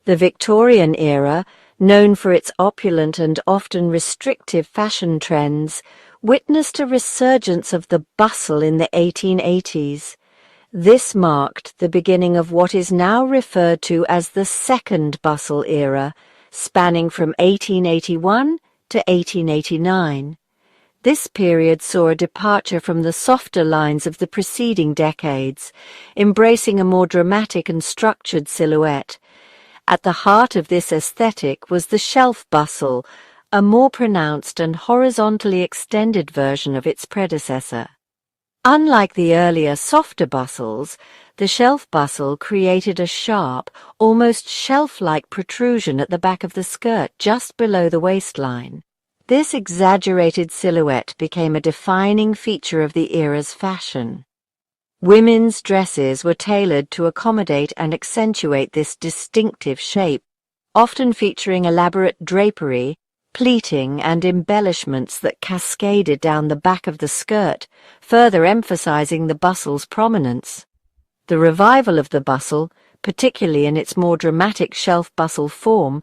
The Victorian era, known for its opulent and often restrictive fashion trends, witnessed a resurgence of the bustle in the 1880s. This marked the beginning of what is now referred to as the Second Bustle era, spanning from 1881 to 1889. This period saw a departure from the softer lines of the preceding decades, embracing a more dramatic and structured silhouette. At the heart of this aesthetic was the shelf bustle, a more pronounced and horizontally extended version of its predecessor. Unlike the earlier softer bustles, the shelf bustle created a sharp, almost shelf-like protrusion at the back of the skirt just below the waistline. This exaggerated silhouette became a defining feature of the era's fashion. Women's dresses were tailored to accommodate and accentuate this distinctive shape, often featuring elaborate drapery, pleating, and embellishments that cascaded down the back of the skirt, further emphasizing the bustle's prominence. The revival of the bustle, particularly in its more dramatic shelf bustle form,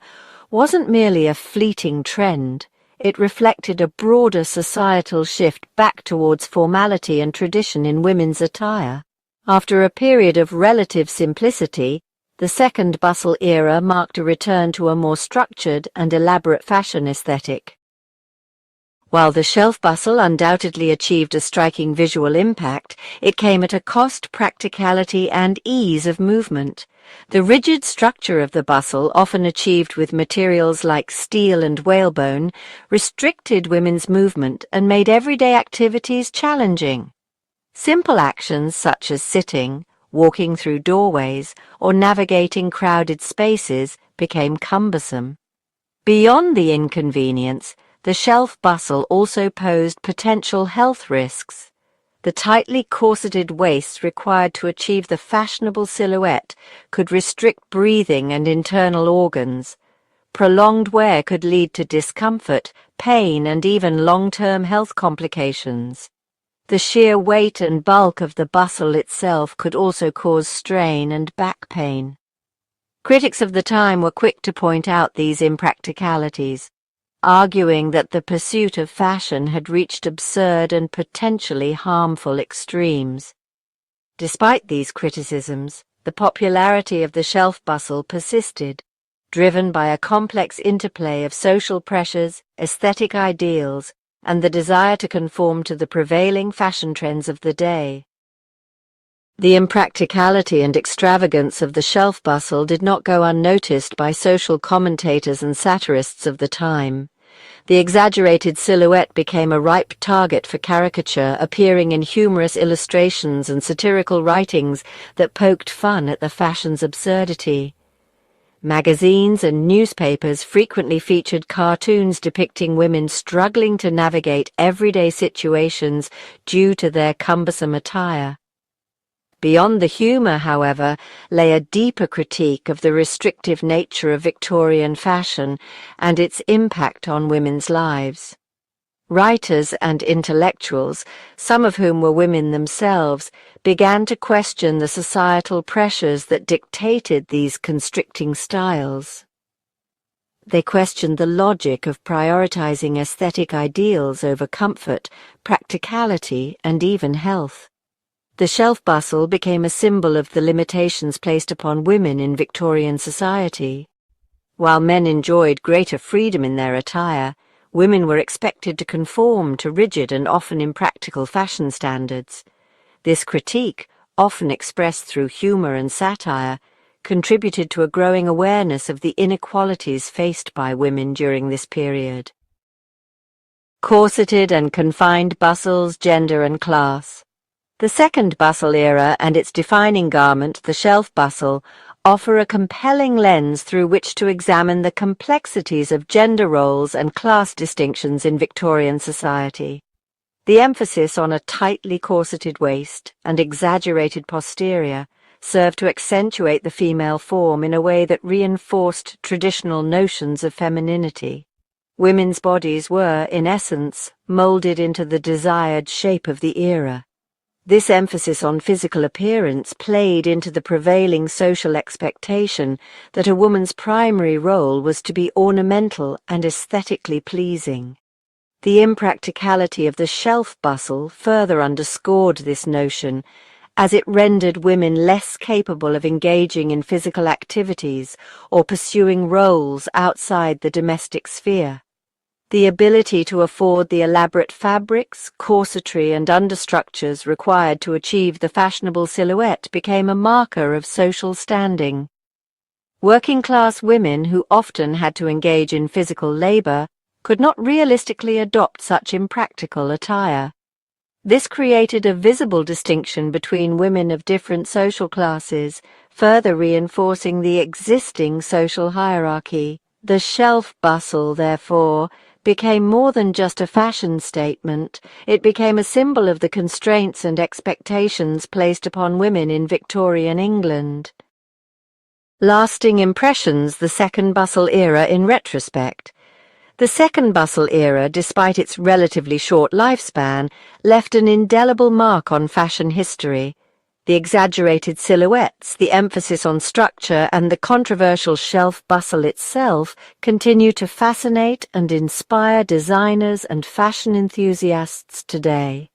wasn't merely a fleeting trend. It reflected a broader societal shift back towards formality and tradition in women's attire. After a period of relative simplicity, the Second Bustle era marked a return to a more structured and elaborate fashion aesthetic. While the shelf bustle undoubtedly achieved a striking visual impact, it came at a cost, practicality, and ease of movement. The rigid structure of the bustle, often achieved with materials like steel and whalebone, restricted women's movement and made everyday activities challenging. Simple actions such as sitting, walking through doorways, or navigating crowded spaces became cumbersome. Beyond the inconvenience, the shelf bustle also posed potential health risks. The tightly corseted waist required to achieve the fashionable silhouette could restrict breathing and internal organs. Prolonged wear could lead to discomfort, pain, and even long-term health complications. The sheer weight and bulk of the bustle itself could also cause strain and back pain. Critics of the time were quick to point out these impracticalities, arguing that the pursuit of fashion had reached absurd and potentially harmful extremes. Despite these criticisms, the popularity of the shelf bustle persisted, driven by a complex interplay of social pressures, aesthetic ideals, and the desire to conform to the prevailing fashion trends of the day. The impracticality and extravagance of the shelf bustle did not go unnoticed by social commentators and satirists of the time. The exaggerated silhouette became a ripe target for caricature, appearing in humorous illustrations and satirical writings that poked fun at the fashion's absurdity. Magazines and newspapers frequently featured cartoons depicting women struggling to navigate everyday situations due to their cumbersome attire. Beyond the humor, however, lay a deeper critique of the restrictive nature of Victorian fashion and its impact on women's lives. Writers and intellectuals, some of whom were women themselves, began to question the societal pressures that dictated these constricting styles. They questioned the logic of prioritizing aesthetic ideals over comfort, practicality, and even health. The shelf bustle became a symbol of the limitations placed upon women in Victorian society. While men enjoyed greater freedom in their attire, women were expected to conform to rigid and often impractical fashion standards. This critique, often expressed through humor and satire, contributed to a growing awareness of the inequalities faced by women during this period. Corseted and confined bustles, gender and class. The Second Bustle era and its defining garment, the shelf bustle, offer a compelling lens through which to examine the complexities of gender roles and class distinctions in Victorian society. The emphasis on a tightly corseted waist and exaggerated posterior served to accentuate the female form in a way that reinforced traditional notions of femininity. Women's bodies were, in essence, molded into the desired shape of the era. This emphasis on physical appearance played into the prevailing social expectation that a woman's primary role was to be ornamental and aesthetically pleasing. The impracticality of the shelf bustle further underscored this notion, as it rendered women less capable of engaging in physical activities or pursuing roles outside the domestic sphere. The ability to afford the elaborate fabrics, corsetry, and understructures required to achieve the fashionable silhouette became a marker of social standing. Working-class women who often had to engage in physical labor could not realistically adopt such impractical attire. This created a visible distinction between women of different social classes, further reinforcing the existing social hierarchy. The shelf bustle, therefore, became more than just a fashion statement. It became a symbol of the constraints and expectations placed upon women in Victorian England. Lasting impressions: the Second Bustle Era in retrospect. The Second Bustle Era, despite its relatively short lifespan, left an indelible mark on fashion history. The exaggerated silhouettes, the emphasis on structure, and the controversial shelf bustle itself continue to fascinate and inspire designers and fashion enthusiasts today.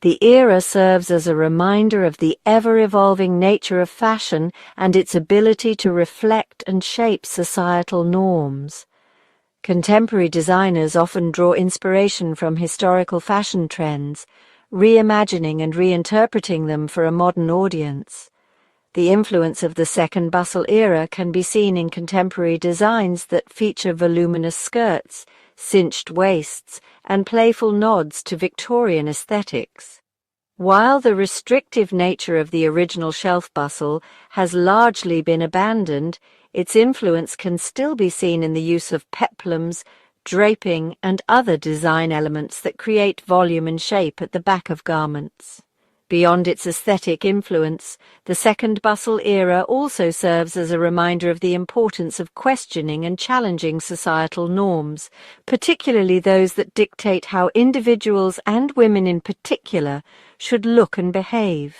The era serves as a reminder of the ever-evolving nature of fashion and its ability to reflect and shape societal norms. Contemporary designers often draw inspiration from historical fashion trends, reimagining and reinterpreting them for a modern audience. The influence of the Second Bustle Era can be seen in contemporary designs that feature voluminous skirts, cinched waists, and playful nods to Victorian aesthetics. While the restrictive nature of the original shelf bustle has largely been abandoned, its influence can still be seen in the use of peplums, draping, and other design elements that create volume and shape at the back of garments. Beyond its aesthetic influence, the Second Bustle Era also serves as a reminder of the importance of questioning and challenging societal norms, particularly those that dictate how individuals, and women in particular, should look and behave.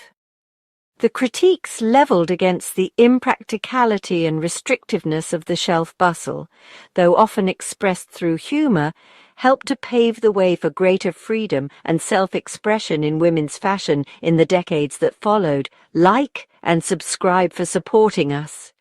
The critiques levelled against the impracticality and restrictiveness of the shelf bustle, though often expressed through humour, helped to pave the way for greater freedom and self-expression in women's fashion in the decades that followed. Like and subscribe for supporting us.